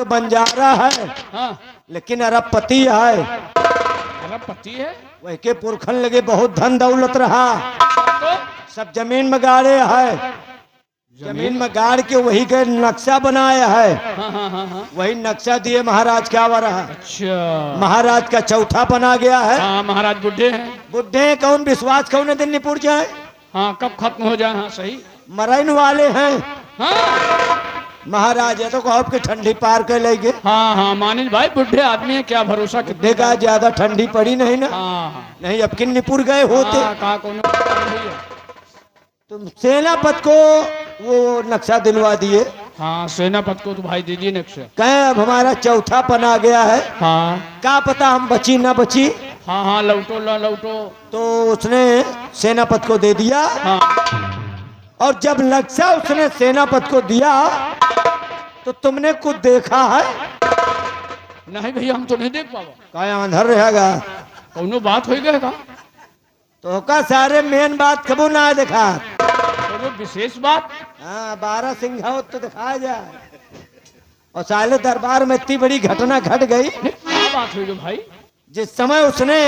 तो बंजारा है, हाँ लेकिन अरबपति है। अरबपति है वही के पुरखन लगे बहुत धन दौलत रहा, तो सब जमीन में गाड़े है। जमीन में गाड़ के वही के नक्शा बनाया है। हाँ हाँ हाँ हाँ। वही नक्शा दिए महाराज क्या हुआ रहा। अच्छा महाराज का चौथा बना गया है। हाँ महाराज बुढ़े हैं। बुढ़े कौन विश्वास कौन दिन निपुर जाए, हाँ कब खत्म हो जाए। हाँ सही। मरन वाले हैं हाँ महाराज है तो कहो कि ठंडी पार कर लेंगे। हाँ हाँ मानिल भाई बुढ़े आदमी है, क्या भरोसा कितने देखा ज्यादा ठंडी पड़ी नहीं ना। हाँ हाँ नहीं अब किन निपुर गए होते। हाँ, कहा कौन भैया। तुम सेनापत को वो नक्शा दिलवा दिए। हाँ सेनापति को तो भाई दीजिए नक्शा। कहे अब हमारा चौथा पना गया है, हाँ क्या पता हम बची ना बची। हाँ हाँ लौटो लौटो। तो उसने सेनापत को दे दिया। हाँ और जब नक्शा उसने सेनापत को दिया तो तुमने कुछ देखा है। नहीं भैया हम तो नहीं देख पावा। क्या अंधर रहेगा कौनो बात हो गए का तो का सारे मेन बात कबू ना देखा। कौनो विशेष बात। हाँ 12 सिंह तो दिखाया जाए। और साले दरबार में इतनी बड़ी घटना घट गई। क्या बात हुई भाई। जिस समय उसने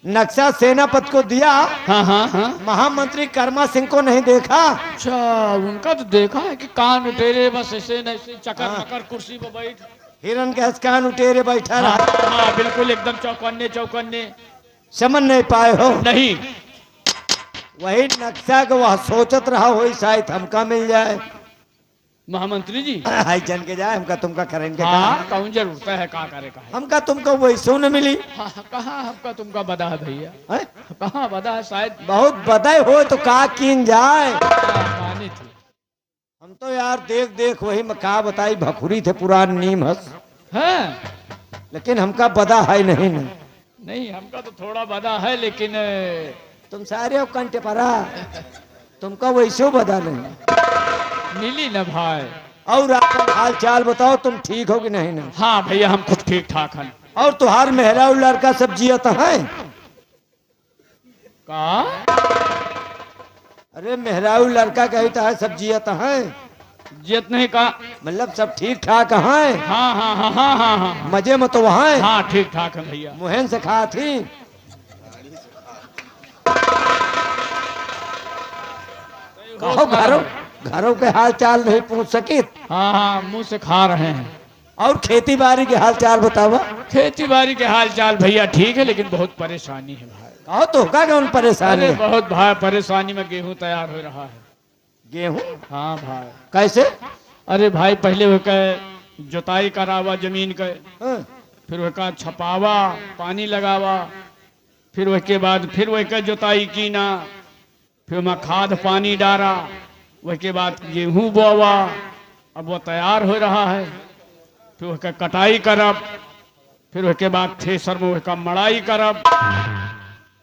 नक्शा सेनापति को दिया, हाँ हाँ हाँ। महामंत्री कर्मा सिंह को नहीं देखा। अच्छा उनका तो देखा है कि कान उटेरे बस ऐसे न ऐसे चकर मकर कुर्सी पर बैठ हिरन के कान उटेरे बैठा हाँ, रहा। हाँ बिल्कुल एकदम चौकन्ने चौकन्ने। समझ नहीं पाए हो। नहीं वही नक्शा को वह सोचत रहा हो शायद हमका मिल जाए। महामंत्री जी हाई जन के जाए हमका तुमका करेंगे। हाँ कौन जरूरत है का करे का है। हमका तुमको वैसो न मिली। हाँ कहाँ हमका तुमका बदा है भैया। है? कहाँ बदा है शायद। बहुत बधाई हो तो का कीन जाए। मानी थी। हम तो यार देख देख वही में का बताई भखुरी थे पुरान नीम हस, हाँ लेकिन हमका बदा है नहीं न। नहीं हमका तो थोड़ा बदा है लेकिन तुम सारे हो कंटे परा, तुमका वैसो बदा नहीं। मिली न भाई। और आपका हाल चाल बताओ, तुम ठीक हो कि नहीं ना। हाँ भैया हम खुद ठीक ठाक हैं। और तुहार मेहरा लड़का सब जियत है। का अरे मेहराऊ लड़का कहता है सब जियत है, जित नहीं का। मतलब सब ठीक ठाक है। हाँ हाँ हाँ हाँ हाँ हाँ मजे में तो वहाँ है। हाँ ठीक ठाक है भैया। मुहैन से खा थी। कहो घरों घरों के हाल चाल नहीं पूछ सकी। हाँ हाँ मुंह से खा रहे हैं। और खेती बाड़ी के हाल चाल बतावा। खेती बाड़ी के हाल चाल भैया ठीक है लेकिन बहुत परेशानी है भाई। कहो तो होगा कौन परेशानी अरे है? बहुत भाई परेशानी में गेहूं तैयार हो रहा है। गेहूं हाँ भाई। कैसे? अरे भाई पहले वो का जुताई करावा जमीन के, हाँ, फिर वह का छपावा पानी लगावा, फिर उसके बाद फिर वह का जुताई कीना, फिर वहाँ खाद पानी डाला, उसके बाद गेहूं बोवा। अब वो तैयार हो रहा है, फिर उसका कटाई करब, फिर उसके बाद थ्रेसर में उसका मड़ाई करब,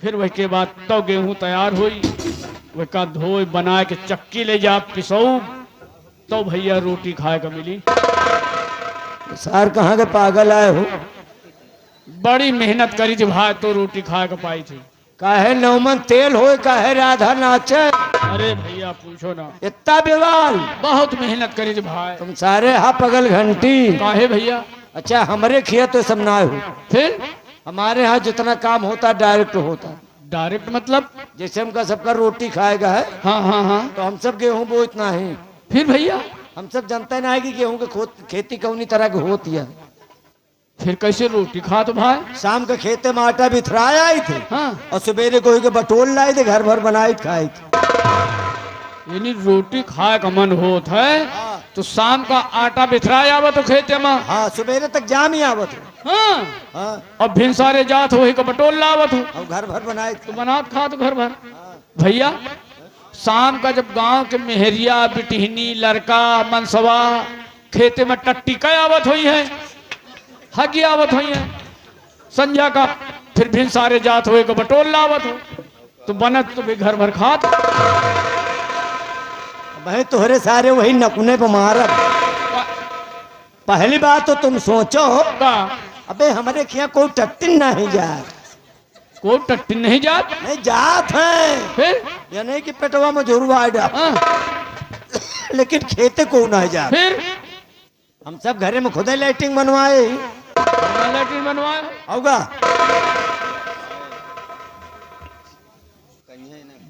फिर उसके बाद तो गेहूं तैयार हुई, उसका धोई बना के चक्की ले जा पिसऊ, तो भैया रोटी खाए का मिली। सार कहाँ के पागल आए हो। बड़ी मेहनत करी थी भाई तो रोटी खाए का पाई थी। काहे नौमन तेल हो, काहे राधा नाचे। अरे भैया पूछो ना, इतना बेवाल बहुत मेहनत करी थी भाई। तुम सारे हा पगल घंटी। काहे भैया। अच्छा हमारे खेत तो सब ना हो। फिर हमारे यहाँ जितना काम होता डायरेक्ट होता। डायरेक्ट मतलब। जैसे हमका सबका रोटी खाएगा है हाँ हाँ हाँ। तो हम सब गेहूं बो इतना ही। फिर भैया हम सब जानते ना है कि गेहूं के खेती कौनी तरह की होती है। फिर कैसे रोटी खा तो भाई। शाम के खेते में आटा बिथराया आई थे हाँ और सवेरे कोई के बटोल लाई थे, घर भर बनाई खाई थी। यानी रोटी खाए का मन होत है तो शाम का आटा बिथराए आवत हो खेते में। हाँ सवेरे तक जाम ही आवत हो। हाँ हाँ अब भिनसारे जात हो वही का बटोल लावत हो और घर भर बनाए तो थे। बनात खा तो घर भर। भैया शाम का जब गांव के मेहरिया बिटहनी लड़का मनसवा खेते में टट्टी कई आवत हुई है, हगी आवत हुई है, संध्या का फिर भिनसारे जात हुए को बटोल लावत हो तो बनत तो भी घर भर खात। भाई तोहरे सारे वही नकुने पे मारत। पहली बात तो तुम सोचो, का अबे हमारे खिया कोई टट्टिन नहीं जा। कोई टट्टी नहीं जात। नहीं जात है, फिर या नहीं कि पेटवा में जोरुआ डाल, हाँ, लेकिन खेते को नहीं जा। फिर हम सब घरे में खुद ही लाइटिंग बनवाए लैट्रिन बनवाए होगा।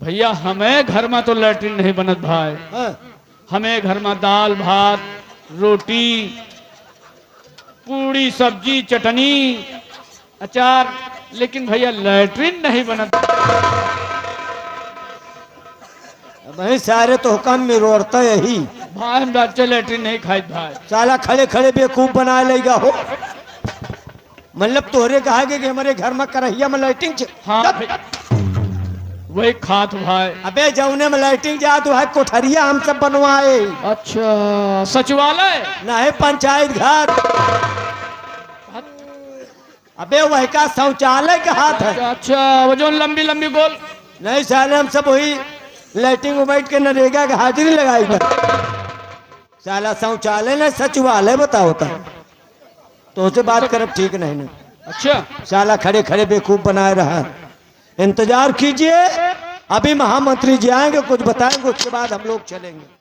भैया हमें घर में तो लैट्रिन नहीं बनत भाई। हाँ, हमें घर में दाल भात रोटी पूड़ी सब्जी चटनी अचार, लेकिन भैया लैट्रिन नहीं बनत। वही सारे तो हुक्म में रोड़ता यही। भाई हम बच्चे लैट्रिन नहीं खाए भाई। साला खड़े खड़े बेवकूफ बना लेगा हो। मतलब तोहरे कहा कि हमारे घर में करहिया में लाइटिंग हाँ भैया, वही खात भाई। अबे जौने में लाइटिंग जा तो है कोठरिया हम सब बनवाए, अच्छा सचिवालय ना है पंचायत घर। अबे वही का शौचालय का हाथ है। अच्छा वो जो लंबी लंबी गोल। नहीं साले हम सब वही लाइटिंग उबाइट के नरेगा का हाजिरी लगाई कर। साला शौचालय ना सचिवालय बता होता तो उसे बात करब ठीक नहीं ना। अच्छा साला खड़े खड़े बेवकूफ बनाए रहा। इंतजार कीजिए, अभी महामंत्री जी आएंगे कुछ बताएंगे, उसके बाद हम लोग चलेंगे।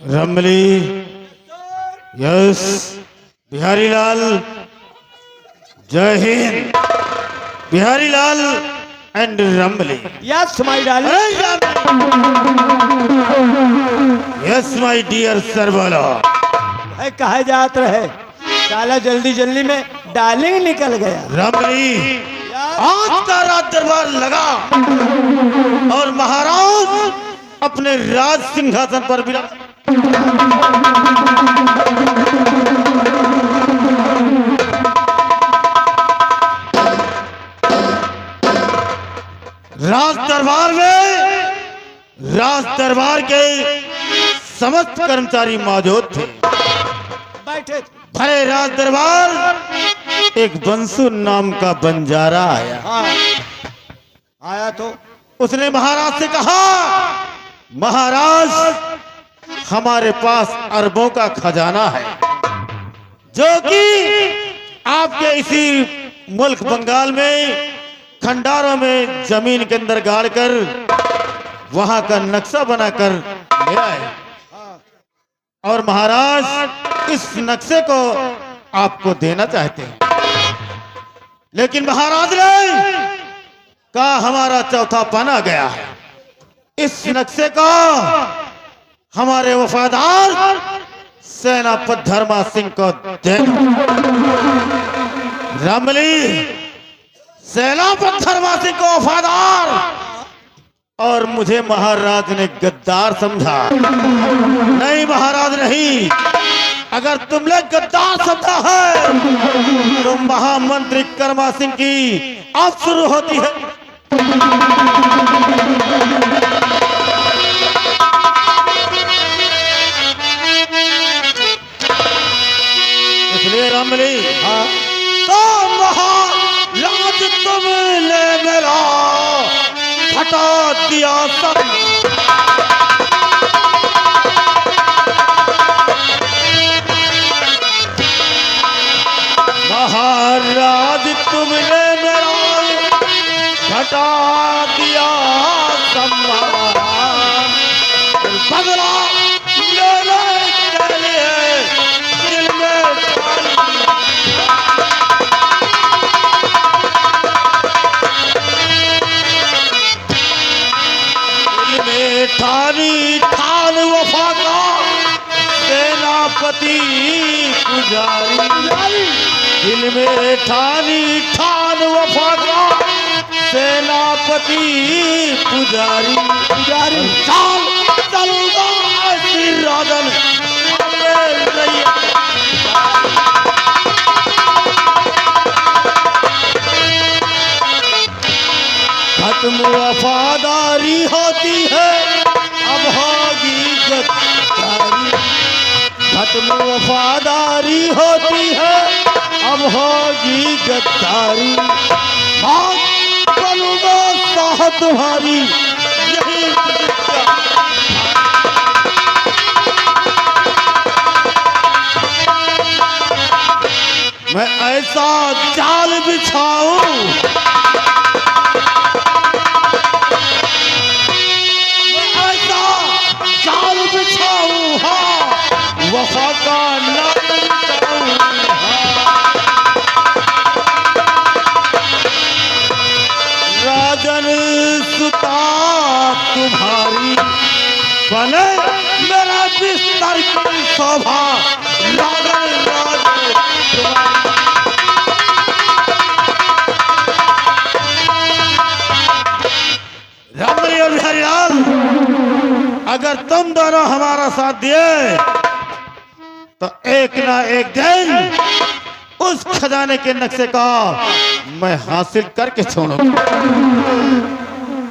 रमली, यस, बिहारी लाल, जय हिंद। Bihari Lal and Ramli. Yes my darling. Yes my dear सरवला। है कहा जात रहे साला जल्दी जल्दी में डार्लिंग निकल गया। रमली, आज का राज दरबार लगा और महाराज अपने राज सिंहासन पर बिरा। राज दरबार के समस्त कर्मचारी मौजूद थे। बैठे भरे राज दरबार एक बंसु नाम का बंजारा आया। हाँ आया तो उसने महाराज से कहा, महाराज हमारे पास अरबों का खजाना है जो कि आपके इसी मुल्क बंगाल में खंडारों में जमीन के अंदर गाड़कर वहां का नक्शा बनाकर ले आए और महाराज इस नक्शे को आपको देना चाहते हैं। लेकिन महाराज ने कहा हमारा चौथा पाना गया है, इस नक्शे को हमारे वफादार सेनापति धर्मा सिंह को देना। रमली सेनापति धर्मा सिंह को वफादार और मुझे महाराज ने गद्दार समझा। नहीं महाराज नहीं, अगर तुमने गद्दार समझा है तो महामंत्री कर्मा सिंह की अब शुरू होती है। इसलिए रमली, हाँ, तो घटा दिया सब। महाराज तुमने मेरा घटा दिया सम्मान, बदला लेने के लिए दिल में ठानी ठान वफा का सेनापति पुजारी, दिल में ठानी ठान वफा का सेनापति पुजारी, चाल चलूंगा ऐसी राजन खत्म वफादारी होती है अब होगी गद्दारी, खत्म वफादारी होती है अब होगी गद्दारी, मौत बनूंगा साह तुम्हारी यही प्रतिज्ञा। मैं ऐसा जाल बिछाऊं वफा का नाम राजन सुता तुम्हारी बने मेरा बिस्तर की शोभा, राजन रमणी और बिहारी लाल, अगर तुम दोनों हमारा साथ दिए तो एक ना एक दिन उस खजाने के नक्शे का मैं हासिल करके छोड़ूंगा।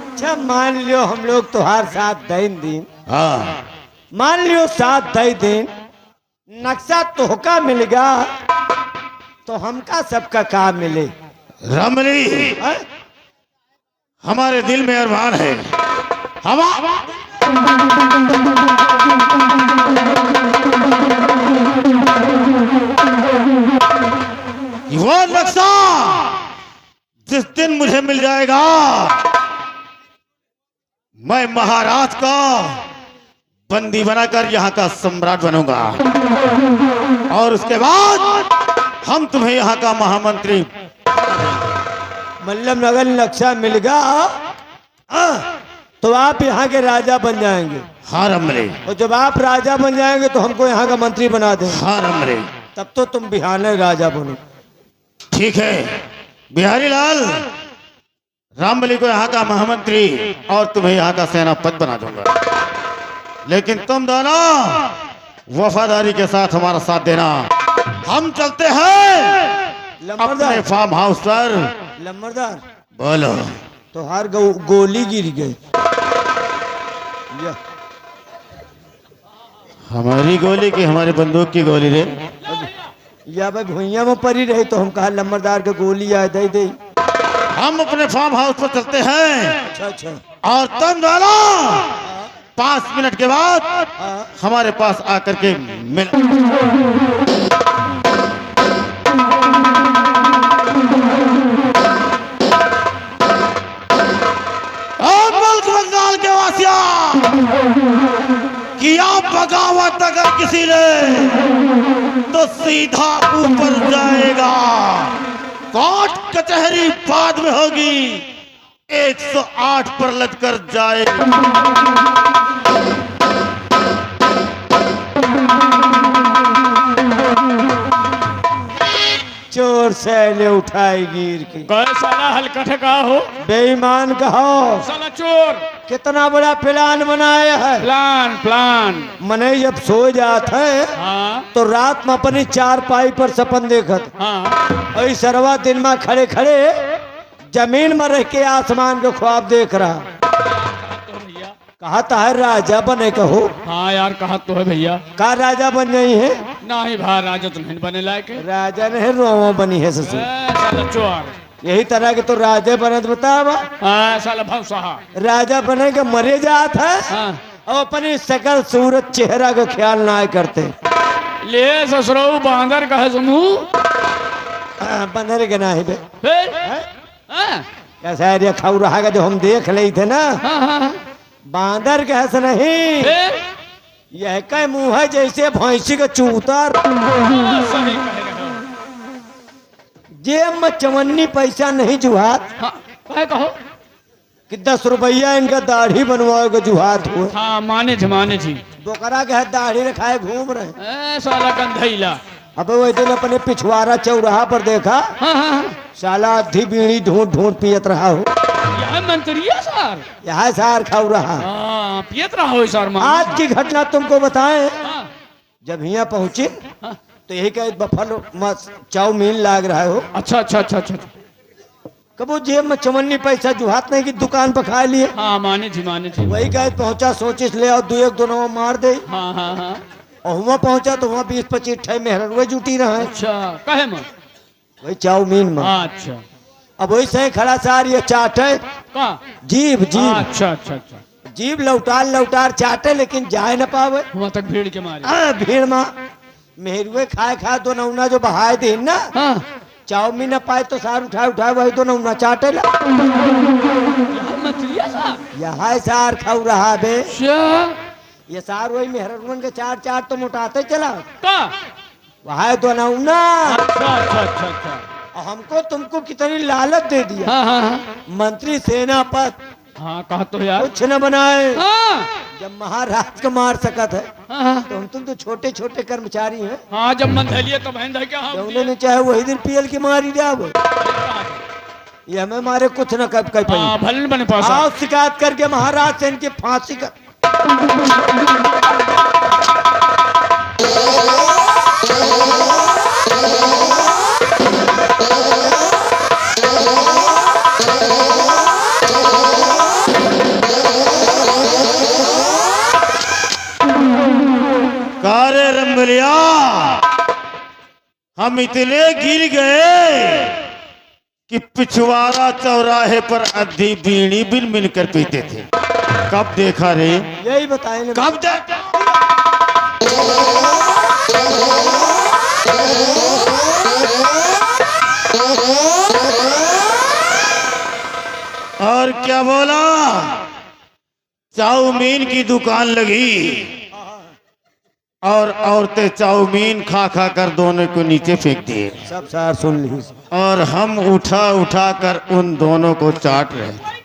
अच्छा मान लियो हम लोग तुहार साथ दिन दिन, हाँ मान लियो साथ दई दिन नक्शा तोहका मिलेगा तो हमका सबका काम मिले। रमणी हैं? हमारे दिल में अरमान है, वो नक्शा जिस दिन मुझे मिल जाएगा मैं महाराज का बंदी बनाकर यहाँ का सम्राट बनूंगा और उसके बाद हम तुम्हें यहाँ का महामंत्री। मल्लम नगर नक्शा मिलेगा तो आप यहाँ के राजा बन जाएंगे। हाँ रमणी। और जब आप राजा बन जाएंगे तो हमको यहाँ का मंत्री बना देंगे। हाँ रमणी। तब तो तुम बिहाने राजा बनो। ठीक है बिहारी लाल, रामबली को यहाँ का महामंत्री और तुम्हें यहाँ का सेनापति बना दूंगा, लेकिन तुम दोनों वफादारी के साथ हमारा साथ देना। हम चलते हैं अपने फार्म हाउस पर। लम्बरदार बोलो। तो हर गोली गिर गई। हमारी गोली की हमारी बंदूक की गोली रे। या भाई भुइया में पड़ी रही तो हम कहा लम्बरदार के गोली आ दे दे। हम अपने फार्म हाउस पर चलते हैं। अच्छा अच्छा। और तुम दोनों 5 मिनट के बाद हमारे पास आकर के मिल। मुल्क बंगाल के वासिया, किया बगावत अगर किसी ने तो सीधा ऊपर जाएगा, कोर्ट कचहरी बाद में होगी, 108 पर लटकर जाएगा। चोर सैले उठाई गिर के। साला हलकट का हो, बेईमान कहो, साला चोर। कितना बड़ा प्लान बनाया है। प्लान मने जब सो जात है हाँ तो रात में अपनी 4 पाई पर सपन देखत। हाँ। और सरवा दिन में खड़े खड़े जमीन में रह के आसमान को ख्वाब देख रहा। कहा था है राजा बने कहो। हाँ यार कहा तो है भैया। का राजा बन गई है? ना ही भा राजा तो नहीं बने लायक है। राजा नहीं रोवा बनी है ससुर। साला चोर। यही तरह के तो राजा बनत बतावा। हाँ साला भौसा। राजा बने के मरे जात है हाँ और अपनी शकल सूरत चेहरा का ख्याल ना करते। ले ससुरऊ बांदर कहे सुनू बंदर के ना ही बे फिर हाँ कैसा एरिया खाऊ रहा का जो हम देख ले थे ना, हाँ हाँ बांदर के हंस नहीं, फिर यह का मुंह है जैसे भैंसी का चूतर। सही कहे रहे हो। जेब में चवन्नी पैसा नहीं जुहात हाँ कहे कहो। कि 10 रुपया इनका दाढ़ी बनवाओ के जुहात हुए। हाँ माने थी बोकरा के हाथ दाढ़ी रखाए घूम रहे। ए साला गंधैला। अब वो दिन अपने पिछवाड़ा चौराहा पर देखा, हाँ हाँ साला आधी बीड़ी ढूंढ ढूंढ पियत रहा हो। यह मंत्री है सर। यहाँ सार खाऊ रहा। हाँ पियत रहा हो सर। आज की घटना तुमको बताएं। हाँ जब यहाँ पहुंचे हाँ तो यही का बफल चाउमीन लाग रहा हो। अच्छा अच्छा अच्छा अच्छा। कबो जेब में चवन्नी पैसा जुहात नहीं की दुकान पर खा लिए। हाँ माने थी। वही का पहुंचा सोचिस ले और 2-1 मार दे। हाँ हाँ हाँ और वहाँ पहुंचा तो वहाँ 20-25 ठे मेहरवे जुटी रहे। अच्छा कहे में। वही चाउमीन में। अच्छा अब वही सही खड़ा सार ये चाटे का जीभ जीभ अच्छा अच्छा अच्छा। जीभ लौटार चाटे लेकिन जाए न पावे। वहाँ तक भीड़ के मारे। भीड़ में मेहरुए खाए 2 नौना जो बहाए दे ना, हाँ चाउमीन न पाए तो सार उठाए वही 2 नौना चाटे ला। मंत्री है सर। यहाँ सार खाऊ रहा बे। अच्छा ये सार वही मेहरवन के 4 तो मोटाते चला। का वहां 2 नौना। अच्छा अच्छा अच्छा अच्छा। और हमको तुमको कितनी लालच दे दिया। हाँ हाँ हाँ मंत्री सेनापति हाँ कहा तो यार। कुछ न बनाए। हाँ जब महाराज को मार सकत है हाँ हाँ तो तुम तो छोटे कर्मचारी हैं। हाँ जब मन धलिए तो बहन क्या हाँ उन्होंने चाहे वही दिन पीएल की मारी जाओ। ये हमें मारे कुछ न कर पाई। हाँ भलन बने पास। आओ शिकायत करके महाराज से इनकी फांसी कर। कारे रंगलिया, हम इतने गिर गए कि पिछवाड़ा चौराहे पर अद्धी बीड़ी बिन मिल कर पीते थे। कब देखा रे? यही बताए ना। कब देखा? और क्या बोला? चाउमीन की दुकान लगी और औरतें चाउमीन खा कर दोनों को नीचे फेंक दिए। सब सार सुन ली। और हम उठा कर उन दोनों को चाट रहे थे।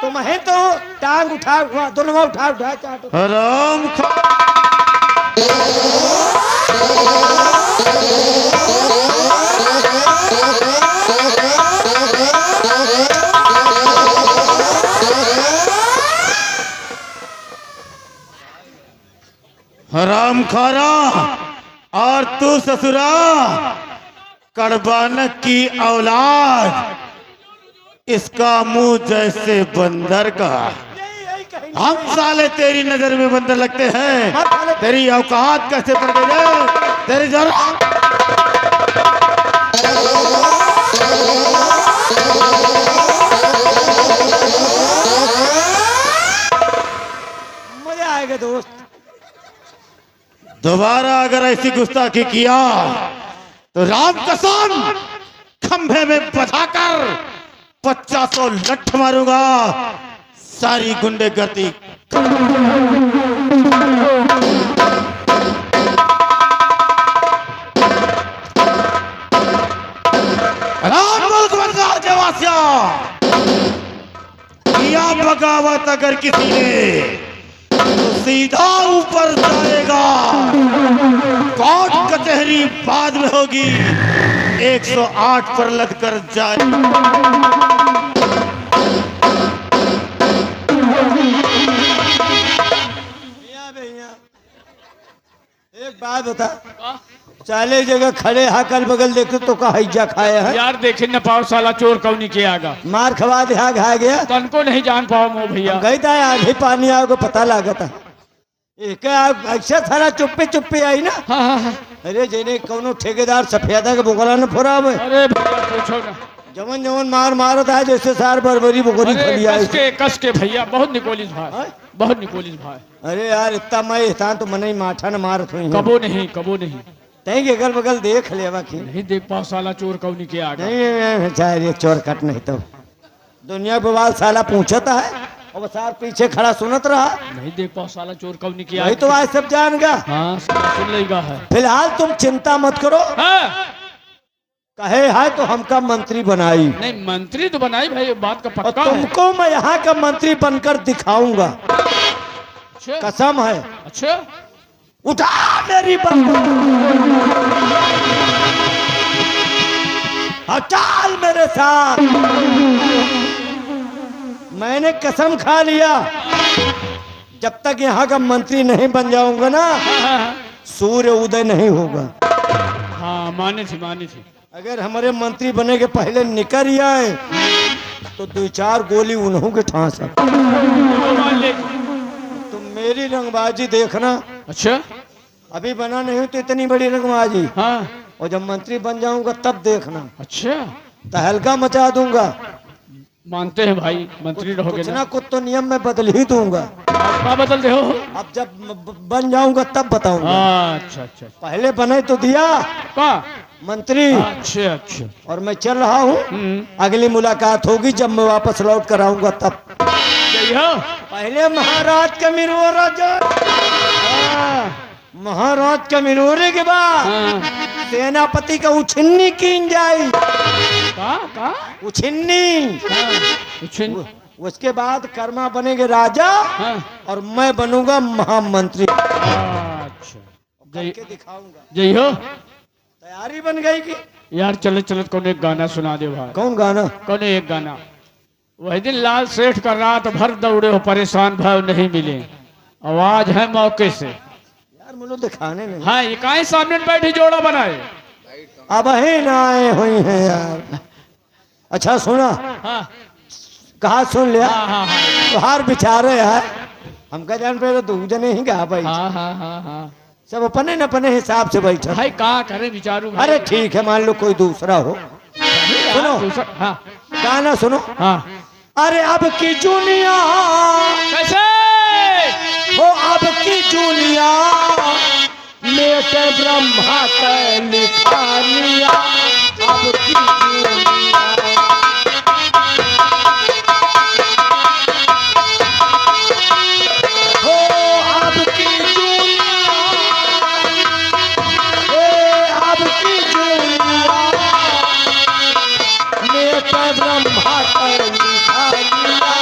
तुम है तो टांग उठा दोनों उठा चाटो। हराम हराम खारा। और तू ससुरा कड़बानक की औलाद, इसका मुंह जैसे बंदर का। हम साले तेरी नजर में बंदर लगते हैं? तेरी औकात कैसे पड़ गई? तेरी जरूरत मजा आएगा दोस्त। दोबारा अगर ऐसी गुस्ताखी किया तो राम कसम खंभे में बधाकर 50 लठ मारूंगा। सारी गुंडेगर्दी राम मुल्क राज्यवासियों, किया बगावत अगर किसी ने तो सीधा ऊपर जाएगा। कोर्ट कचहरी बाद में होगी। 108 पर लगकर जाए। एक बात बता, चाले जगह खड़े हा कल बगल देखे तो का हैजा खाए है यार देखे न पाओ साला चोर कौनी के आगा। मार खवा दे हा घा गया। तनको नहीं जान पाओ मो भैया। गई था आगे पानी आओगे पता लागता। एक ऐसा थारा चुप्पे आई ना। हाँ हाँ हाँ। अरे जेने कौनो ठेकेदार सफेदा के बोकला न फोरावे। अरे भैया पूछो ना। जवन जवन मार मारता है जैसे सार बरबरी बकरी अरे फलिया कस के भैया बहुत निकोलिस भाई, हाँ? बहुत निकोलिस भाई। अरे यार इतना मैं एहसान तो मने ही माठा न मारत हुई कबो नहीं, कबो नहीं, तई के अगल बगल देख लेवा की नहीं देख पाओ साला चोर कौनी के आगे। नहीं चाहे ये चोर कट नहीं तो दुनिया पे बाल साला पूछता है और सार पीछे खड़ा सुनत रहा। नहीं देख पाओ साला चोर कौनी के वही आगे। तो आज सब जान गा। हाँ साला सुन लेगा है। फिलहाल तुम चिंता मत करो, हाँ? कहे है तो हमका मंत्री बनाई नहीं मंत्री तो बनाई भाई, बात का और पक्का है। तुमको मैं यहाँ का मंत्री बनकर दिखाऊंगा, अच्छा कसम है। अच्छा, उठा मेरी बंदूक, हटाल मेरे साथ। मैंने कसम खा लिया जब तक यहाँ का मंत्री नहीं बन जाऊंगा ना सूर्य उदय नहीं होगा। हाँ माने थे, माने थे। अगर हमारे मंत्री बने के पहले निकल ही आए तो 2-4 गोली उन्हों के ठांस। मान ले। तुम मेरी रंगबाजी देखना, अच्छा अभी बना नहीं हूं तो इतनी बड़ी रंगबाजी, हाँ और जब मंत्री बन जाऊंगा तब देखना अच्छा, तहलका मचा दूंगा। मानते हैं भाई मंत्री रहोगे कुछ ना। ना कुछ तो नियम में बदल ही दूंगा। क्या बदल दे हो? अब जब बन जाऊंगा तब बताऊंगा। अच्छा अच्छा, पहले बने तो दिया का मंत्री, अच्छा अच्छा। और मैं चल रहा हूँ। अगली मुलाकात होगी जब मैं वापस लौट कर आऊंगा तब। यही हो? पहले महाराज का मिनोरा जो महाराज का मिनोरे के बाद हाँ। सेनापति का उछिन्नी कीन जाई, का उछिन्नी। उछिन। उसके बाद कर्मा बनेंगे राजा हाँ। और मैं बनूंगा महामंत्री। अच्छा करके दिखाऊंगा। यही हो? तैयारी बन गई कि यार चलत चलत कौन एक गाना सुना दे भाई। कौन गाना? कौन एक गाना? वही दिन लाल सेठ का रात भर दौड़े हो, परेशान भाव नहीं मिले, आवाज है मौके से। यार मुझे दिखाने नहीं। हाँ ये काहे सामने बैठी जोड़ा बनाए। अब ही ना आए हुई है यार। अच्छा सुना, हाँ कहा सुन लिया हाँ हाँ हाँ तुहार बिचारे है, हमका जान पे तो 2 जने ही गा भाई, हाँ हाँ हाँ हाँ। सब अपने न अपने हिसाब से बैठा। भाई कहा करे विचारू भाई। अरे ठीक है, मान लो कोई दूसरा हो। सुनो हाँ गाना सुनो। हाँ। अरे अब की जूनिया कैसे? हो अब की जूनिया मेटे ब्रह्मा के लिखानिया, अब की जूनिया। हो अब की जूनिया, अब की जूनिया मेटे ब्रह्मा के लिखानिया,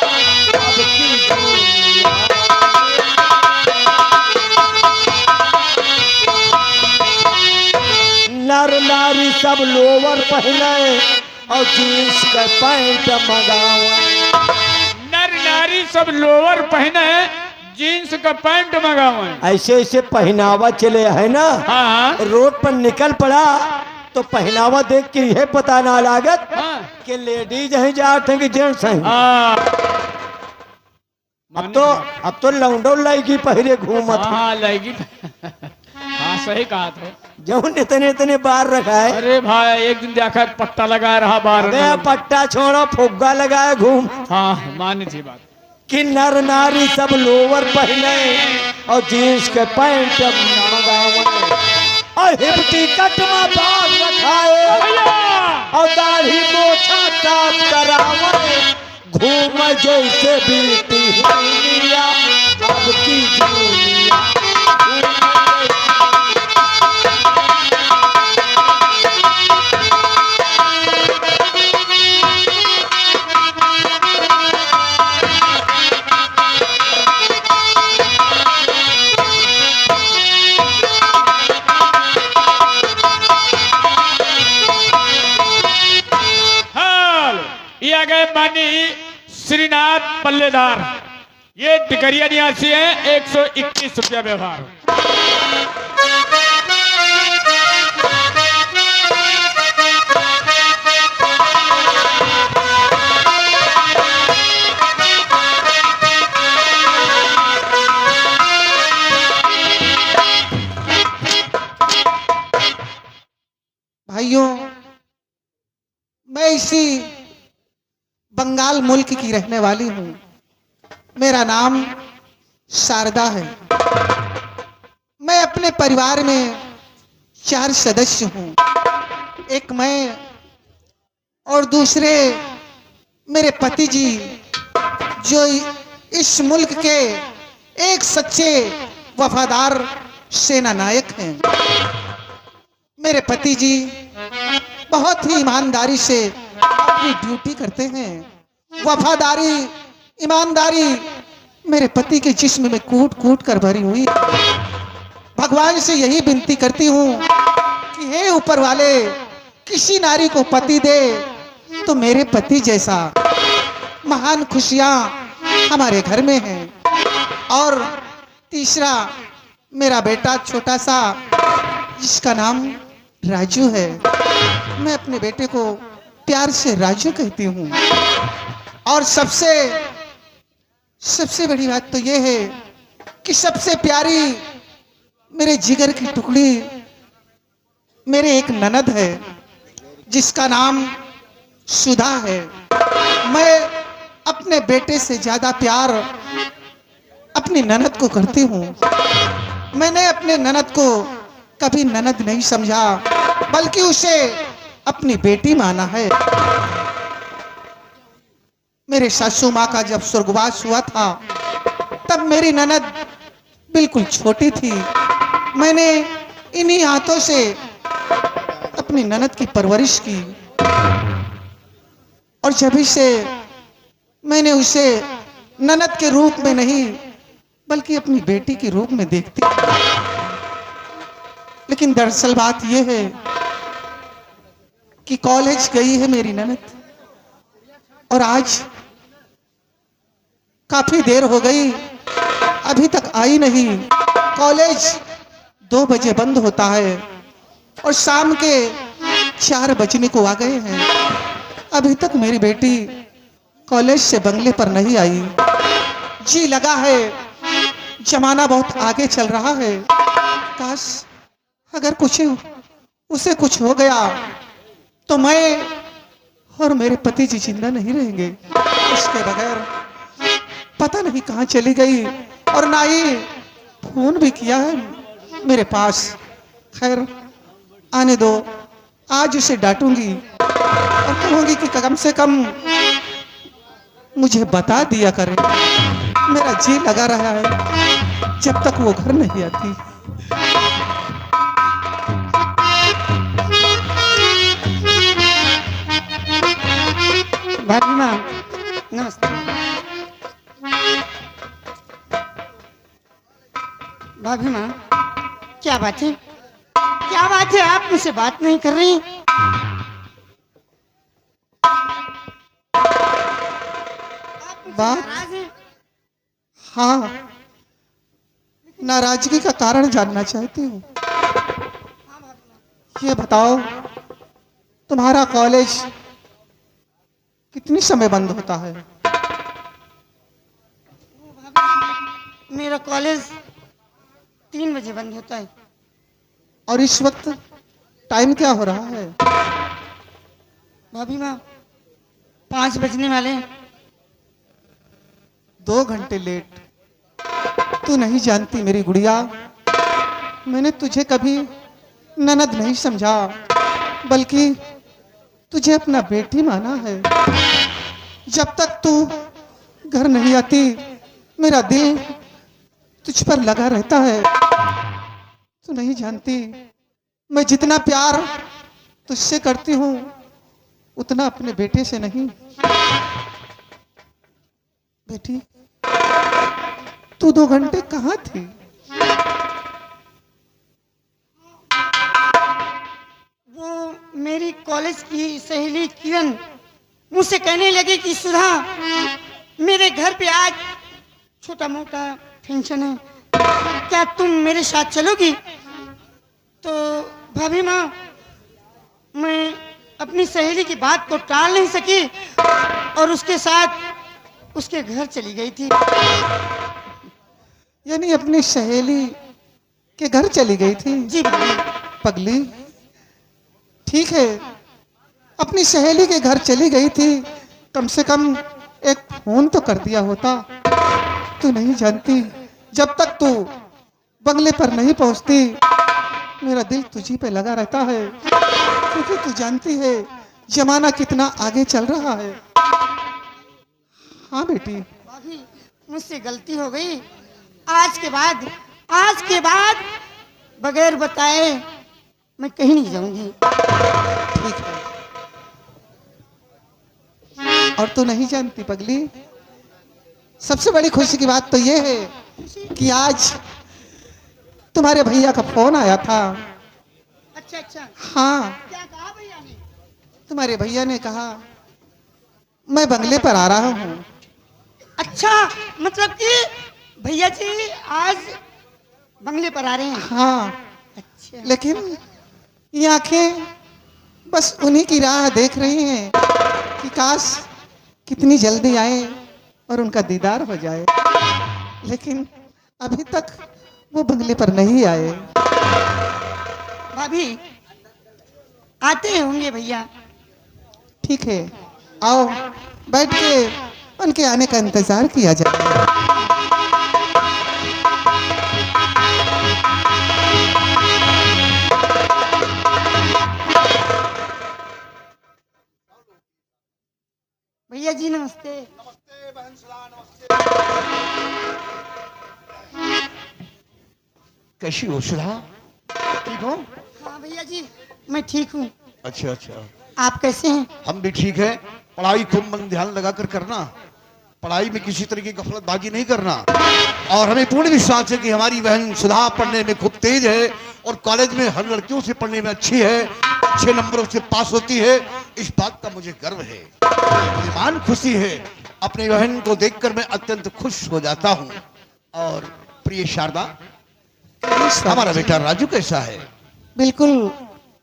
अब की जूनिया। नर नारी सब लोवर पहने और जींस के पैंट मंगावे। नर नारी सब लोअर पहने, जीन्स का पैंट मंगावे। ऐसे ऐसे पहनावा चले है ना, हाँ रोड पर निकल पड़ा तो पहनावा देख के यह पता ना लागत हाँ कि लेडीज हैं जाट हैं कि जेंट्स हैं। हाँ। अब तो लौंडो लाइकी पहरे घूमत। हाँ लगेगी। हाँ सही कहा था। जौन इतने इतने बार रखा है। अरे भाई एक दिन देखा पट्टा लगा रहा बार। अबे पट्टा छोड़ो, फुग्गा लगाए घूम। हाँ मानी थी बात। कि नर नारी सब लोवर पहने और जींस के पैंट मंगावे और हिप्टी कट में बाल रखाए और दाढ़ी मोछा काट करावे, घूम जैसे बीती दुनिया, अब की दुनिया। ये आ गए मानी श्रीनाथ पल्लेदार, ये टिकरिया निवासी है। 121 रुपया व्यवहार। भाइयों, मैं इसी बंगाल मुल्क की रहने वाली हूँ। मेरा नाम शारदा है। मैं अपने परिवार में 4 सदस्य हूँ। एक मैं और दूसरे मेरे पति जी, जो इस मुल्क के एक सच्चे वफादार सेना नायक हैं। मेरे पति जी बहुत ही ईमानदारी से अपनी ड्यूटी करते हैं। वफादारी, ईमानदारी मेरे पति के जिस्म में कूट कूट कर भरी हुई है। भगवान से यही विनती करती हूँ कि हे ऊपर वाले, किसी नारी को पति दे तो मेरे पति जैसा। महान खुशियाँ हमारे घर में हैं। और तीसरा मेरा बेटा छोटा सा, जिसका नाम राजू है। मैं अपने बेटे को प्यार से राजू कहती हूँ। और सबसे बड़ी बात तो यह है कि सबसे प्यारी मेरे जिगर की टुकड़ी मेरे एक ननद है, जिसका नाम सुधा है। मैं अपने बेटे से ज्यादा प्यार अपनी ननद को करती हूँ। मैंने अपने ननद को कभी ननद नहीं समझा, बल्कि उसे अपनी बेटी माना है। मेरे सासू माँ का जब स्वर्गवास हुआ था, तब मेरी ननद बिल्कुल छोटी थी। मैंने इन्हीं हाथों से अपनी ननद की परवरिश की, और जब से मैंने उसे ननद के रूप में नहीं, बल्कि अपनी बेटी के रूप में देखती। लेकिन दरअसल बात यह है कि कॉलेज गई है मेरी ननद, और आज काफी देर हो गई, अभी तक आई नहीं। कॉलेज 2 बजे बंद होता है और शाम के 4 बजने को आ गए हैं। अभी तक मेरी बेटी कॉलेज से बंगले पर नहीं आई। जी लगा है जमाना बहुत आगे चल रहा है। काश अगर उसे कुछ हो गया तो मैं और मेरे पति जी जिंदा नहीं रहेंगे। इसके बगैर पता नहीं कहाँ चली गई, और ना ही फोन भी किया है मेरे पास। खैर आने दो, आज उसे डांटूंगी और कहूंगी कि कम से कम मुझे बता दिया करे। मेरा जी लगा रहा है जब तक वो घर नहीं आती। भाभी माँ नमस्ते। भाभी माँ क्या बात है, क्या बात है, आप मुझसे बात नहीं कर रही? बात? नाराज हैं? हाँ, नाराजगी का कारण जानना चाहती हूँ। ये बताओ, तुम्हारा कॉलेज कितनी समय बंद होता है? मेरा कॉलेज 3 बजे बंद होता है। और इस वक्त टाइम क्या हो रहा है? भाभी माँ 5 बजने वाले हैं। 2 घंटे लेट। तू नहीं जानती मेरी गुड़िया, मैंने तुझे कभी ननद नहीं समझा, बल्कि तुझे अपना बेटी माना है। जब तक तू घर नहीं आती, मेरा दिल तुझ पर लगा रहता है। तू नहीं जानती मैं जितना प्यार तुझसे करती हूँ, उतना अपने बेटे से नहीं। बेटी, तू 2 घंटे कहाँ थी? वो मेरी कॉलेज की सहेली किरण मुझसे कहने लगी कि सुधा, मेरे घर पे आज छोटा मोटा फंक्शन है, क्या तुम मेरे साथ चलोगी? तो भाभी माँ, मैं अपनी सहेली की बात को टाल नहीं सकी और उसके साथ उसके घर चली गई थी। यानी अपनी सहेली के घर चली गई थी? जी भाभी। पगली, ठीक है, अपनी सहेली के घर चली गई थी, कम से कम एक फोन तो कर दिया होता। तू नहीं जानती, जब तक तू बंगले पर नहीं पहुंचती मेरा दिल तुझी पे लगा रहता है, क्योंकि तू जानती है जमाना कितना आगे चल रहा है। हाँ बेटी। भाभी, मुझसे गलती हो गई। आज के बाद बगैर बताए मैं कहीं नहीं जाऊंगी। ठीक है। और तू नहीं जानती पगली, सबसे बड़ी खुशी की बात तो ये है कि आज तुम्हारे भैया का फोन आया था। अच्छा अच्छा, हाँ, क्या कहा भैया ने? तुम्हारे भैया ने कहा मैं बंगले पर आ रहा हूँ। अच्छा, मतलब कि भैया जी आज बंगले पर आ रहे हैं। हाँ, अच्छा, लेकिन ये आंखें बस उन्हीं की राह देख रही हैं कि काश कितनी जल्दी आए और उनका दीदार हो जाए, लेकिन अभी तक वो बंगले पर नहीं आए। भाभी आते होंगे भैया। ठीक है, आओ बैठ के उनके आने का इंतजार किया जाए। भैया जी नमस्ते। कैसी हो सुधा? ठीक हो? हाँ भैया जी, मैं ठीक हूँ। अच्छा अच्छा, आप कैसे हैं? हम भी ठीक है। पढ़ाई खूब मन ध्यान लगाकर करना, पढ़ाई में किसी तरह की गफलतबाजी नहीं करना। और हमें पूर्ण विश्वास है कि हमारी बहन सुधा पढ़ने में खूब तेज है और कॉलेज में हर लड़कियों से पढ़ने में अच्छी है, अच्छे नंबरों से पास होती है। इस बात का मुझे गर्व है, ईमान खुशी है। अपनी बहन को देखकर मैं अत्यंत खुश हो जाता हूँ। और प्रिय शारदा, हमारा बेटा राजू कैसा है? बिल्कुल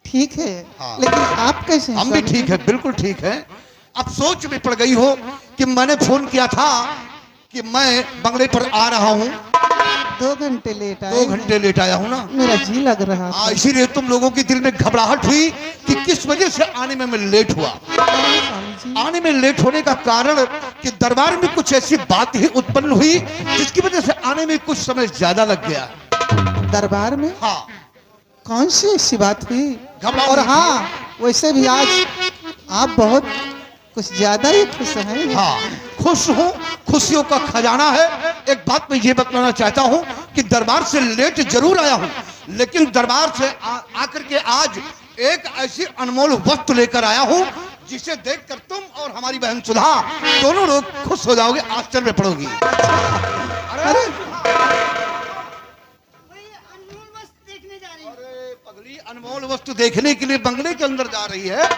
ठीक है। हाँ। लेकिन आप कैसे हैं हम भी स्वामी? ठीक है, बिल्कुल ठीक है। अब सोच में पड़ गई हो कि मैंने फोन किया था कि मैं बंगले पर आ रहा हूँ। 2 घंटे लेट आए। 2 घंटे लेट आया हूँ ना। मेरा जी लग रहा था। इसीलिए तुम लोगों के दिल में घबराहट हुई कि किस वजह से आने में मैं लेट हुआ। हाँ, स्वामी जी। आने में लेट होने का कारण कि दरबार में कुछ ऐसी बात ही उत्पन्न हुई जिसकी वजह से आने में कुछ समय ज्यादा लग गया। दरबार में हाँ, कौन सी ऐसी बात हुई? घबराहट और हुई। हाँ, वैसे भी आज आप बहुत कुछ ज्यादा ही खुश हैं। हाँ, खुश हूँ, खुशियों का खजाना है। एक बात मैं ये बताना चाहता हूँ कि दरबार से लेट जरूर आया हूँ, लेकिन दरबार से आकर के आज एक ऐसी अनमोल वस्तु लेकर आया हूँ जिसे देखकर तुम और हमारी बहन सुधा दोनों लोग खुश हो जाओगे, आश्चर्य में पड़ोगी। अरे भैया अनमोल वस्तु देखने जा रही हूँ। अरे पगली, अनमोल वस्तु देखने के लिए बंगले के अंदर जा रही है।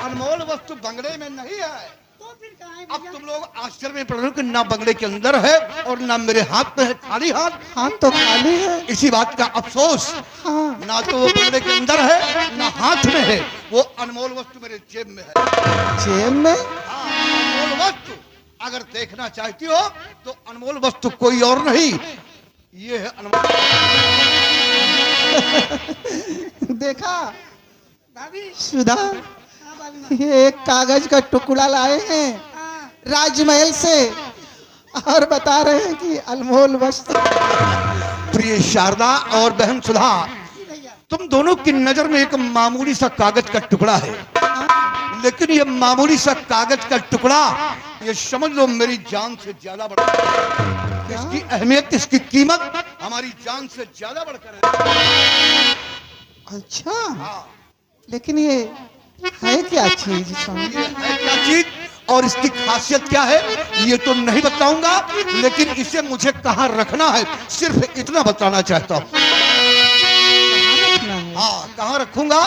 अनमोल वस्तु बंगले में नहीं है। तो फिर कहाँ है अब भैया? तुम लोग आश्चर्य में पड़ रहे हो कि ना बंगले के अंदर है और ना मेरे हाथ में है, खाली हाथ। हाथ तो खाली है। इसी बात का अफसोस, हाँ, ना तो वो बंगले के अंदर है ना हाथ में है। वो अनमोल वस्तु मेरे जेब में है। जेब में। हाँ, अनमोल वस्तु अगर देखना चाहती हो तो अनमोल वस्तु कोई और नहीं, ये है अनमोल। देखा भाभी, सुधा, हाँ भाभी, ये एक कागज का टुकड़ा लाए हैं हाँ राजमहल से और बता रहे हैं कि अनमोल वस्तु। प्रिय शारदा और बहन सुधा, जी भैया। तुम दोनों की नजर में एक मामूली सा कागज का टुकड़ा है, लेकिन ये मामूली सा कागज का टुकड़ा ये समझ लो मेरी जान से ज्यादा बड़ा है। इसकी अहमियत, इसकी कीमत हमारी जान से ज्यादा बढ़कर है। अच्छा, हाँ, लेकिन ये है क्या चीज स्वामी? ये है क्या चीज और इसकी खासियत क्या है ये तो नहीं बताऊंगा, लेकिन इसे मुझे कहाँ रखना है सिर्फ इतना बताना चाहता हूँ। कहाँ रखना है? हाँ, कहाँ रखूंगा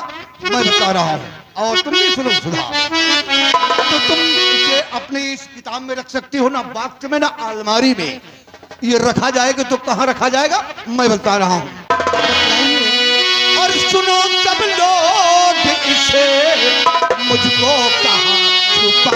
मैं बता रहा हूँ। और तुम भी सुनो सुधा, तो तुम इसे अपनी इस किताब में रख सकती हो, ना बाक्स में ना अलमारी में। ये रखा जाएगा तो कहाँ रखा जाएगा मैं बता रहा हूँ। और सुनो सब लोग इसे मुझको कहाँ छुपा।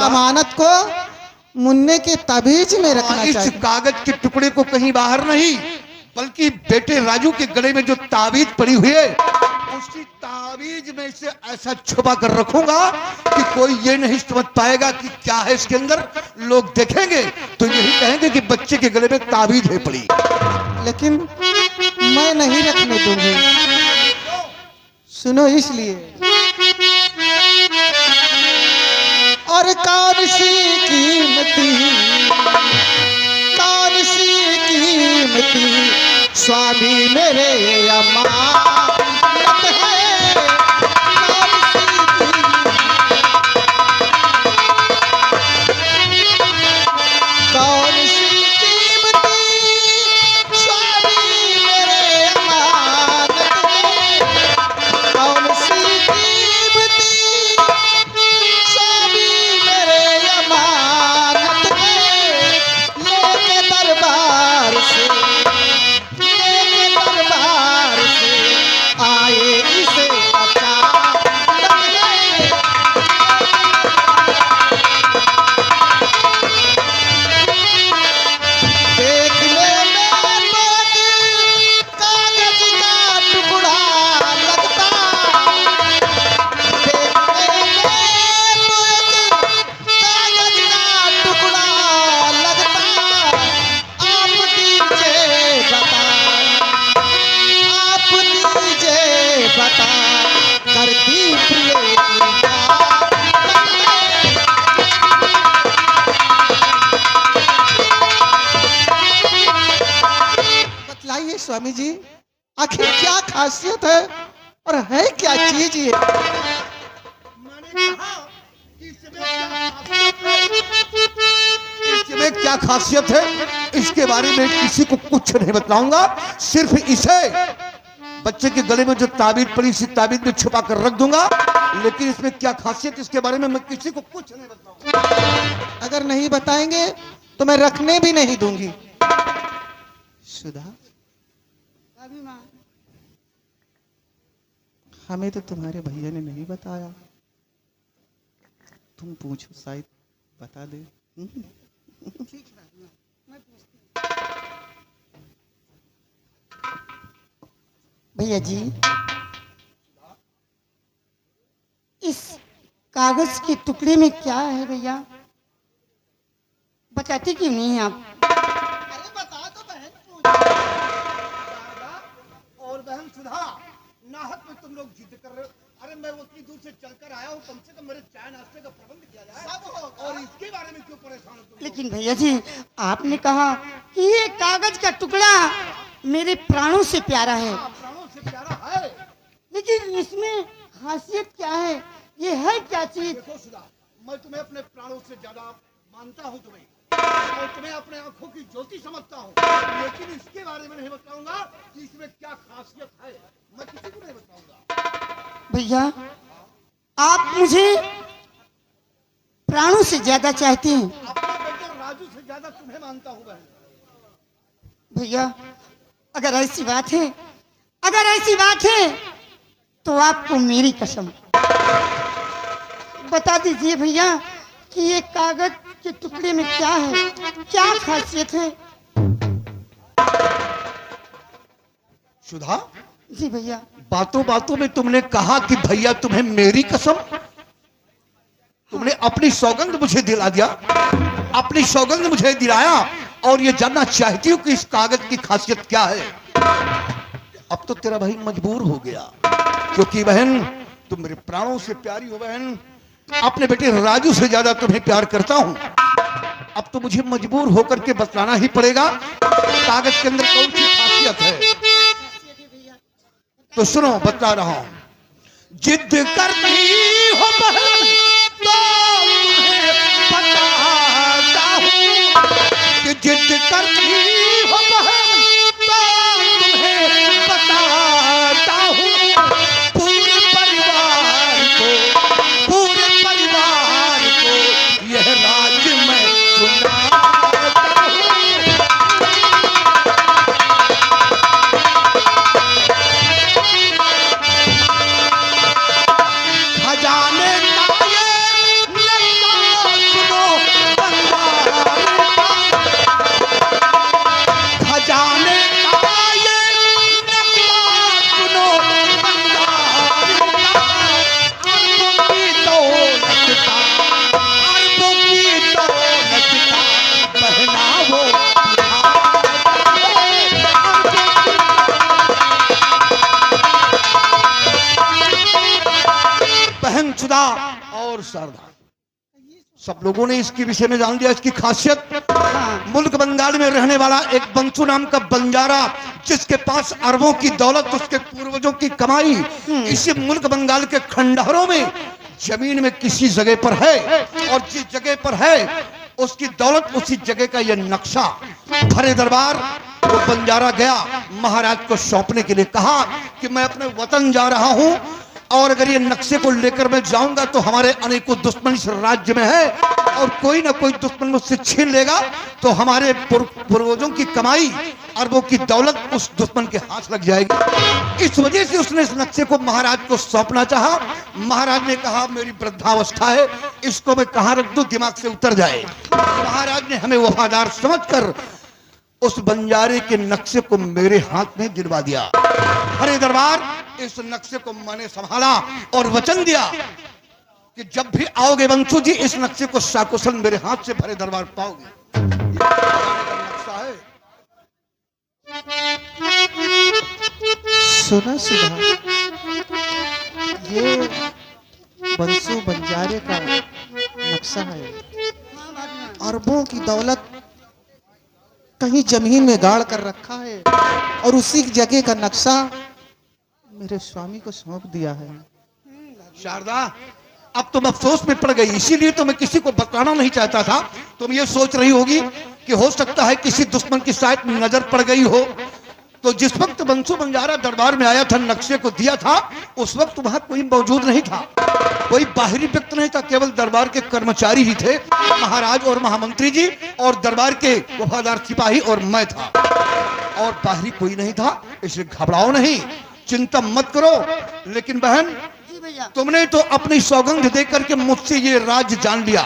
अमानत को मुन्ने के ताबीज में रखना इस चाहिए। कागज के टुकड़े को कहीं बाहर नहीं, बल्कि बेटे राजू के गले में जो ताबीज पड़ी हुई है, उसी ताबीज में इसे ऐसा छुपा कर रखूंगा कि कोई ये नहीं समझ पाएगा कि क्या है इसके अंदर। लोग देखेंगे तो यही कहेंगे कि बच्चे के गले में ताबीज है पड़ी। लेकिन मैं नहीं रखने दूंगी। सुनो इसलिए। और कौन सी कीमती स्वामी मेरे अमानत है। कौन सी कीमती स्वामी मेरे अमानत है। कौन सी कीमती स्वामी मेरे अमानत है। लेके दरबार से आए इसे अचानक है। देखने में कागज का टुकड़ा लगता। देखने में कागज का टुकड़ा लगता। आप दीजिए बता करती प्रिय बतलाइए स्वामी जी, आखिर क्या खासियत है और है क्या चीज ये? इसमें क्या खासियत है, इसके बारे में किसी को कुछ नहीं बतलाऊंगा। सिर्फ इसे बच्चे के गले में जो ताबीज पड़ी, इसी ताबीज में छुपा कर रख दूंगा। लेकिन इसमें क्या खासियत, इसके बारे में मैं किसी को कुछ नहीं बताऊंगा। अगर नहीं बताएंगे तो मैं रखने भी नहीं दूंगी। सुधा, अभी माँ हमें तो तुम्हारे भैया ने नहीं बताया। तुम पूछो, शायद बता दे। ठीक है मैं पूछती हूँ। भैया जी, इस कागज के टुकड़े में क्या है भैया? बताते क्यों नहीं आप? अरे बता तो बहन। और बहन सुधा, नाहक में तुम लोग जिद कर रहे हो। अरे मैं उतनी दूर से चलकर आया हूँ, कम से कम मेरे चाय नाश्ते का प्रबंध किया जाए। सब होगा। और इसके बारे में क्यों परेशान हो तुम? लेकिन भैया जी, आपने कहा कि ये कागज का टुकड़ा मेरे प्राणों से प्यारा है, प्राणों से प्यारा है। लेकिन इसमें खासियत क्या है? ये है क्या चीज? देखो सुधा, मैं तुम्हें अपने प्राणों से ज्यादा मानता हूँ तुम्हें, और तुम्हें अपने आंखों की ज्योति समझता हूँ। लेकिन इसके बारे में नहीं बताऊंगा कि इसमें क्या खासियत है। मैं किसी को नहीं बताऊंगा। भैया, आप मुझे प्राणों से ज्यादा चाहते हैं। अपने बेटे राजू से ज्यादा तुम्हें मानता हूँ बहन। भैया, अगर ऐसी बात है, तो आपको मेरी कसम बता दीजिए भैया कि ये कागज के टुकड़े में क्या है, क्या खासियत है? सुधा, जी भैया। बातों बातों में तुमने कहा कि भैया तुम्हें मेरी कसम। तुमने अपनी सौगंध मुझे दिला दिया, अपनी सौगंध मुझे दिलाया, और ये जानना चाहती हूँ कि इस कागज की खासियत क्या है। अब तो तेरा भाई मजबूर हो गया, क्योंकि बहन तुम मेरे प्राणों से प्यारी हो बहन। अपने बेटे राजू से ज्यादा तुम्हें प्यार करता हूँ। अब तो मुझे मजबूर होकर के बतलाना ही पड़ेगा कागज के अंदर कौन सी खासियत है। तो सुनो, बतला रहा हूं। जिद करती हो बहन तो तुम्हें बताता हूं कि जिद करती हो बहन तो तुम्हें बताता हूं। पूरे परिवार को यह राज मैं सुनाता हूं। खजाने का ये लंका बहन सुधा और शारदा, सब लोगों ने इसके विषय में जान लिया, इसकी खासियत। मुल्क बंगाल में रहने वाला एक बंसू नाम का बंजारा, जिसके पास अरबों की दौलत, उसके पूर्वजों की कमाई इसी मुल्क बंगाल के खंडहरों में जमीन में किसी जगह पर है, और जिस जगह पर है उसकी दौलत, उसी जगह का यह नक्शा भरे दरबार वो बंजारा गया, महाराज को सौंपने के लिए कहा कि मैं अपने वतन जा रहा हूं, और अगर ये नक्शे को लेकर मैं जाऊंगा तो हमारे अनेकों दुश्मन इस राज्य में है, और कोई ना कोई दुश्मन मुझसे छीन लेगा तो हमारे पूर्वजों की कमाई, अरबों की दौलत उस दुश्मन के हाथ लग जाएगी। इस वजह से उसने इस नक्शे को महाराज को सौंपना चाहा। महाराज ने कहा मेरी वृद्धावस्था है, इसको मैं कहाँ रख दूं, दिमाग से उतर जाए। महाराज ने हमें वफादार समझकर उस बंजारे के नक्शे को मेरे हाथ में दिलवा दिया। हरे दरबार, इस नक्शे को मैंने संभाला और वचन दिया कि जब भी आओगे बंसू जी, इस नक्शे को साकुशल मेरे हाथ से भरे दरबार पाओगे। ये नक्शा है। सुना सुधा, ये बंसू बंजारे का नक्शा है। अरबों की दौलत कहीं जमीन में गाड़ कर रखा है, और उसी जगह का नक्शा मेरे स्वामी को सौंप दिया है। शारदा, अब तुम अफसोस में पड़ गई, इसीलिए तो मैं किसी को बताना नहीं चाहता था। तुम ये सोच रही होगी कि हो सकता है किसी दुश्मन की शायद नजर पड़ गई हो। तो जिस वक्त बंसू बंजारा दरबार में आया था, नक्शे को दिया था, उस वक्त वहां कोई मौजूद नहीं था, कोई बाहरी व्यक्ति नहीं था, केवल दरबार के कर्मचारी ही थे, महाराज और महामंत्री जी और दरबार के वफादार सिपाही और मैं था, और बाहरी कोई नहीं था। इसलिए घबराओ नहीं, चिंता मत करो। लेकिन बहन, जी भैया, तुमने तो अपनी सौगंध देकर के मुझसे ये राज जान लिया।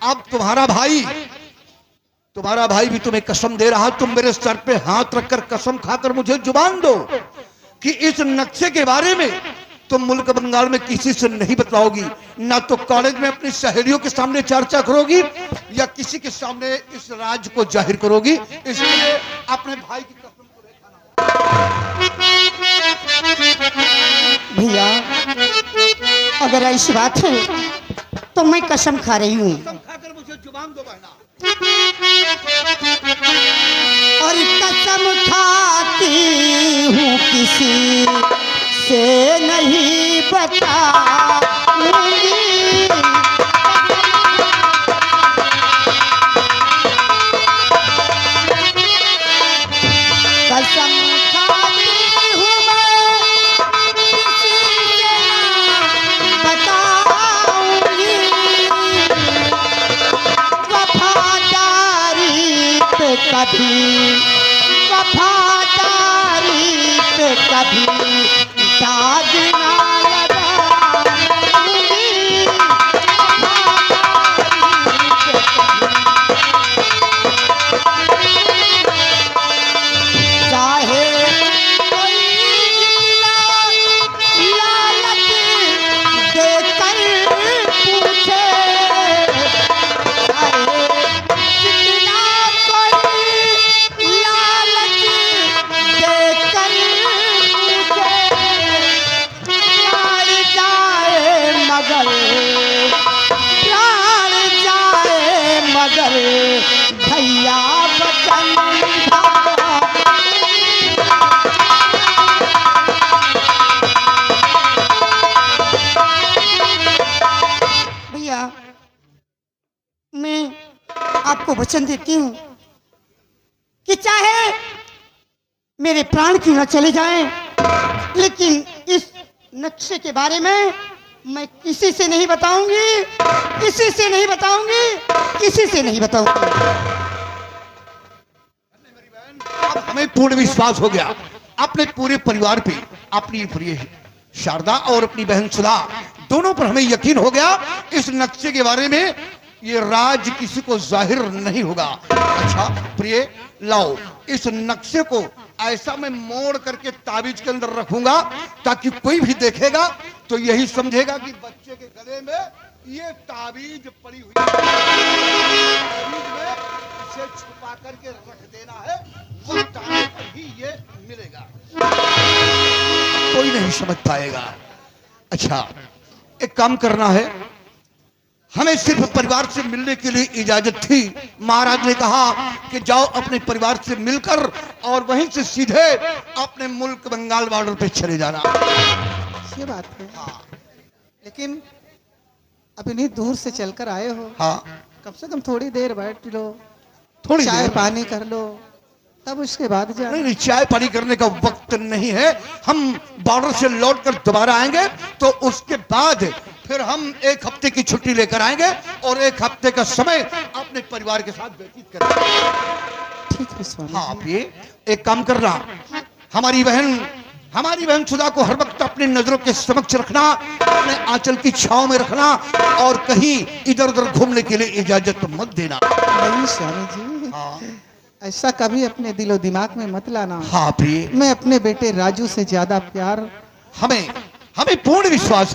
अब तुम्हारा भाई भी तुम्हें कसम दे रहा, तुम मेरे सर पे हाथ रखकर कसम खाकर मुझे जुबान दो कि इस नक्शे के बारे में तुम मुल्क बंगाल में किसी से नहीं बताओगी, ना तो कॉलेज में अपनी सहेलियों के सामने चर्चा करोगी, या किसी के सामने इस राज को जाहिर करोगी। इसलिए अपने भाई की कसम को भैया, अगर ऐसी बात है तो मैं कसम खा रही हूँ, कसम खाकर मुझे जुबान दो बहना। और कसम खाती हूँ किसी से नहीं बताऊंगी, कसम खाती हूँ मैं किसी से ना बताऊंगी, वफादारी पे कभी दाग ना लगाऊंगी, चाहे कोई लालच देकर पूछे, चाहे जितना कोई लालच देकर पूछे, प्राण जाए मगर भैया वचन था। भैया, मैं आपको वचन देती हूँ कि चाहे मेरे प्राण क्यों न चले जाएं, लेकिन इस नक्शे के बारे में मैं किसी से नहीं बताऊंगी, किसी से नहीं बताऊंगी। अब हमें पूर्ण विश्वास हो गया अपने पूरे परिवार पे, अपनी प्रिय शारदा और अपनी बहन सुधा, दोनों पर हमें यकीन हो गया इस नक्शे के बारे में ये राज किसी को जाहिर नहीं होगा। अच्छा प्रिय, लाओ इस नक्शे को ऐसा मैं मोड़ करके ताबीज के अंदर रखूंगा, ताकि कोई भी देखेगा तो यही समझेगा कि बच्चे के गले में ये ताबीज पड़ी हुई है। ताबीज में इसे छुपा करके रख देना है, वक्त आने पर ही ये मिलेगा, कोई नहीं समझ पाएगा। अच्छा, एक काम करना है, हमें सिर्फ परिवार से मिलने के लिए इजाजत थी। महाराज ने कहा कि जाओ अपने परिवार से मिलकर और वहीं से सीधे अपने मुल्क बंगाल बॉर्डर पे चले जाना। ये बात है। लेकिन अब इतनी दूर से चलकर आए हो, हाँ, कम से कम थोड़ी देर बैठ लो, थोड़ी चाय देर। पानी कर लो, तब उसके बाद नहीं जाना। नहीं, चाय पानी करने का वक्त नहीं है। हम बॉर्डर से लौटकर दोबारा आएंगे तो उसके बाद फिर हम 1 हफ्ते की छुट्टी लेकर आएंगे और 1 हफ्ते का समय अपने परिवार के साथ व्यतीत करेंगे। ठीक है स्वामी। हाँ, आप ये एक काम करना, हमारी बहन सुधा को हर वक्त अपनी नजरों के समक्ष रखना, अपने आंचल की छांव में रखना और कहीं इधर उधर घूमने के लिए इजाजत मत देना। नहीं स्वामी जी, हाँ, ऐसा कभी अपने दिलो दिमाग में मत लाना। हाँ प्रिय, मैं अपने बेटे राजू से ज्यादा प्यार हमें पूर्ण विश्वास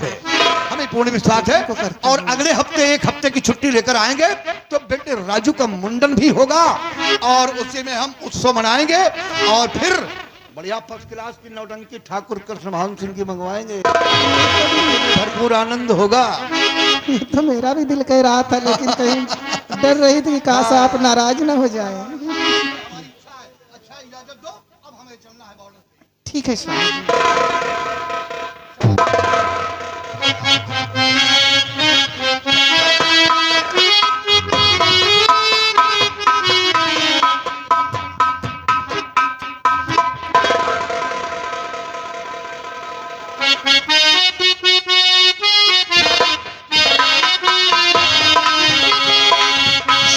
है, और अगले हफ्ते 1 हफ्ते की छुट्टी लेकर आएंगे तो बेटे राजू का मुंडन भी होगा और उसी में हम उत्सव मनाएंगे और फिर बढ़िया फर्स्ट क्लास की नौटंकी ठाकुर कृष्णभान सिंह की मंगवाएंगे। भरपूर आनंद होगा। ये तो मेरा भी दिल कह रहा था, लेकिन कहीं डर रही थी कि काश आप नाराज ना हो जाए। अच्छा इजाजत दो, अब हमें चलना है बॉर्डर पे। ठीक है स्वामी जी।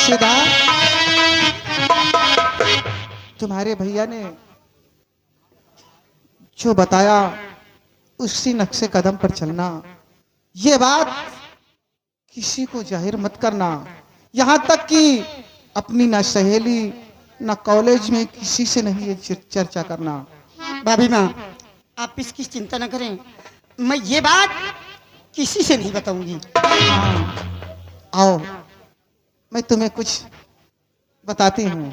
सुधा, तुम्हारे भैया ने जो बताया उसी नक्शे कदम पर चलना। ये बात किसी को जाहिर मत करना, यहाँ तक कि अपनी ना सहेली ना कॉलेज में किसी से नहीं ये चर्चा करना। भाभी माँ, आप इसकी चिंता न करें, मैं ये बात किसी से नहीं बताऊंगी। आओ, मैं तुम्हें कुछ बताती हूँ।